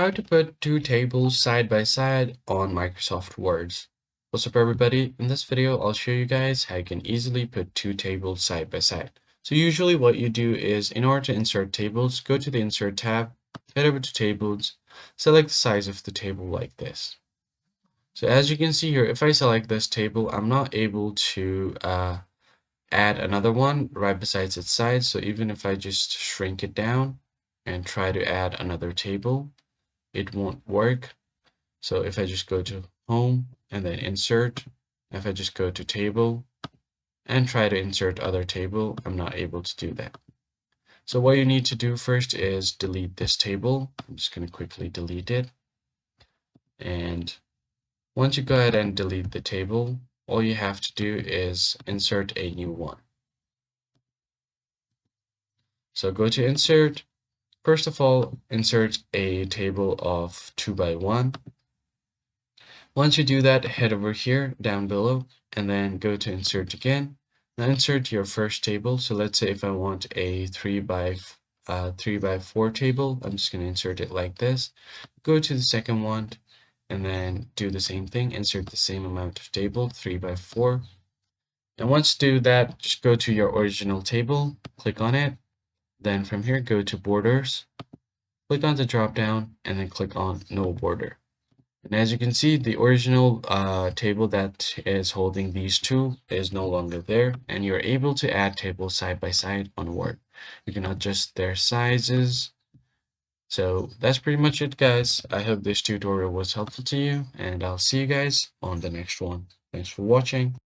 How to put two tables side by side on Microsoft Words. What's up everybody? In this video, I'll show you guys how you can easily put two tables side by side. So usually what you do is, in order to insert tables, go to the Insert tab, head over to Tables, select the size of the table like this. So as you can see here, if I select this table, I'm not able to add another one right besides its size. So even if I just shrink it down and try to add another table, it won't work. So if I just go to Home and then Insert, if I just go to Table and try to insert other table, I'm not able to do that. So what you need to do first is delete this table. I'm just going to quickly delete it. And once you go ahead and delete the table, all you have to do is insert a new one. So go to Insert. First of all, insert a table of 2 by 1. Once you do that, head over here down below and then go to Insert again. Now insert your first table. So let's say if I want a 3 by 4 table, I'm just going to insert it like this. Go to the second one and then do the same thing. Insert the same amount of table, 3 by 4. And once you do that, just go to your original table, click on it. Then from here, go to Borders, click on the drop down, and then click on No Border. And as you can see, the original table that is holding these two is no longer there, and you're able to add tables side by side on Word. You can adjust their sizes. So that's pretty much it, guys. I hope this tutorial was helpful to you, and I'll see you guys on the next one. Thanks for watching.